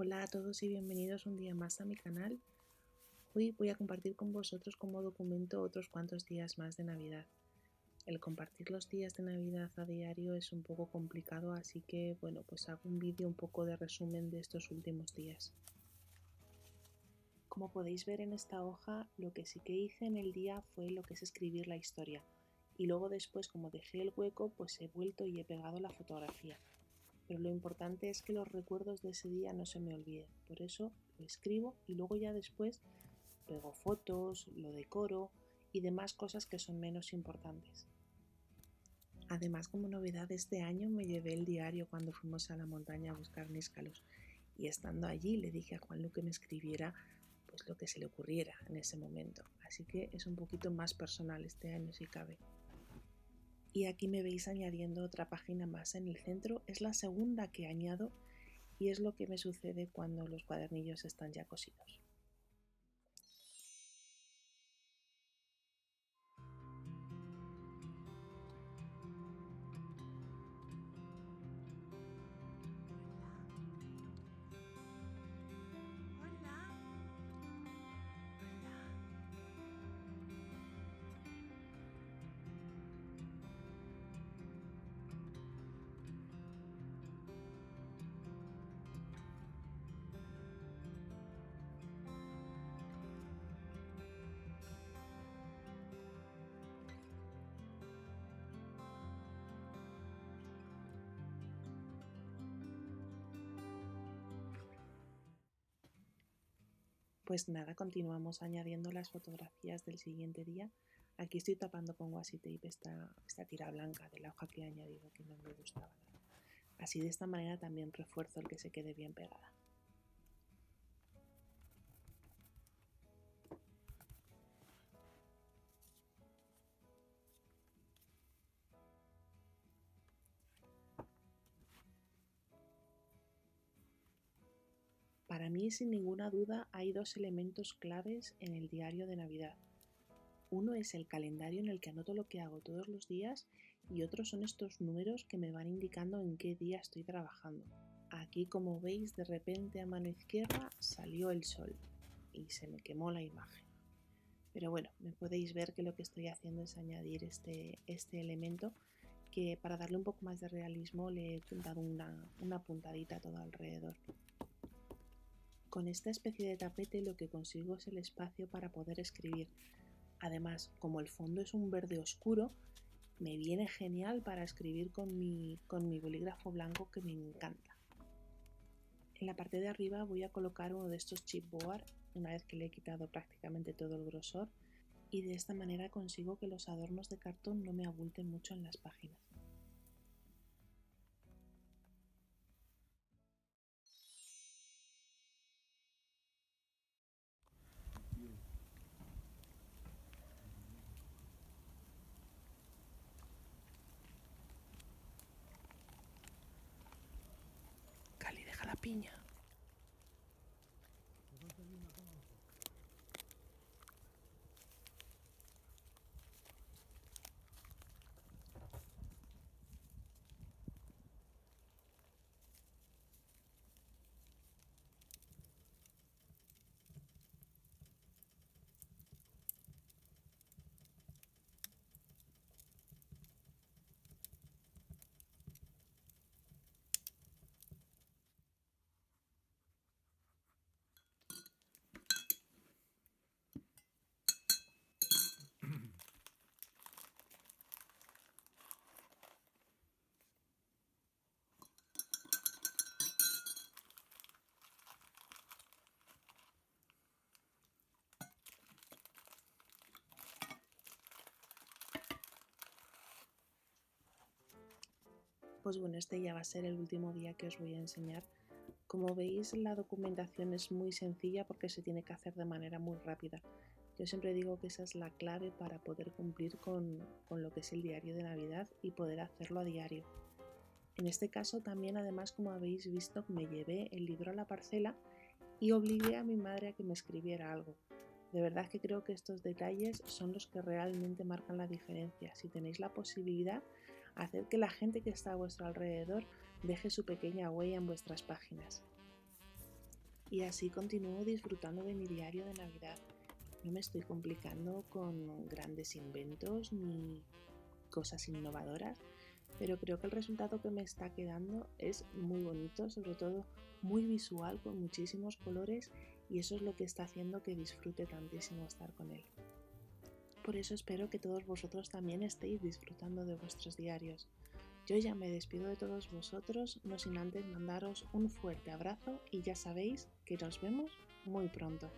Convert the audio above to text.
Hola a todos y bienvenidos un día más a mi canal. Hoy voy a compartir con vosotros como documento otros cuantos días más de Navidad. El compartir los días de Navidad a diario es un poco complicado, así que bueno, pues hago un vídeo un poco de resumen de estos últimos días. Como podéis ver en esta hoja, lo que sí que hice en el día fue lo que es escribir la historia. Y luego después, como dejé el hueco, pues he vuelto y he pegado la fotografía. Pero lo importante es que los recuerdos de ese día no se me olviden. Por eso lo escribo y luego ya después pego fotos, lo decoro y demás cosas que son menos importantes. Además, como novedad este año me llevé el diario cuando fuimos a la montaña a buscar níscalos y estando allí le dije a Juanlu que me escribiera pues lo que se le ocurriera en ese momento. Así que es un poquito más personal este año si cabe. Y aquí me veis añadiendo otra página más en el centro. Es la segunda que añado y es lo que me sucede cuando los cuadernillos están ya cosidos. Pues nada, continuamos añadiendo las fotografías del siguiente día. Aquí estoy tapando con washi tape esta tira blanca de la hoja que he añadido que no me gustaba nada. Así de esta manera también refuerzo el que se quede bien pegada. Para mí, sin ninguna duda, hay dos elementos claves en el diario de Navidad. Uno es el calendario en el que anoto lo que hago todos los días y otros son estos números que me van indicando en qué día estoy trabajando. Aquí, como veis, de repente a mano izquierda salió el sol y se me quemó la imagen. Pero bueno, me podéis ver que lo que estoy haciendo es añadir este elemento que para darle un poco más de realismo le he dado una puntadita a todo alrededor. Con esta especie de tapete lo que consigo es el espacio para poder escribir. Además, como el fondo es un verde oscuro, me viene genial para escribir con mi bolígrafo blanco que me encanta. En la parte de arriba voy a colocar uno de estos chipboard una vez que le he quitado prácticamente todo el grosor y de esta manera consigo que los adornos de cartón no me abulten mucho en las páginas. Cali, deja la piña. Pues bueno, este ya va a ser el último día que os voy a enseñar. Como veis, la documentación es muy sencilla porque se tiene que hacer de manera muy rápida. Yo siempre digo que esa es la clave para poder cumplir con lo que es el diario de Navidad y poder hacerlo a diario. En este caso también, además, como habéis visto, me llevé el libro a la parcela y obligué a mi madre a que me escribiera algo. De verdad que creo que estos detalles son los que realmente marcan la diferencia. Si tenéis la posibilidad, haced que la gente que está a vuestro alrededor deje su pequeña huella en vuestras páginas. y así continúo disfrutando de mi diario de Navidad. No me estoy complicando con grandes inventos ni cosas innovadoras, pero creo que el resultado que me está quedando es muy bonito, sobre todo muy visual, con muchísimos colores, y eso es lo que está haciendo que disfrute tantísimo estar con él. Por eso espero que todos vosotros también estéis disfrutando de vuestros diarios. Yo ya me despido de todos vosotros, no sin antes mandaros un fuerte abrazo y ya sabéis que nos vemos muy pronto.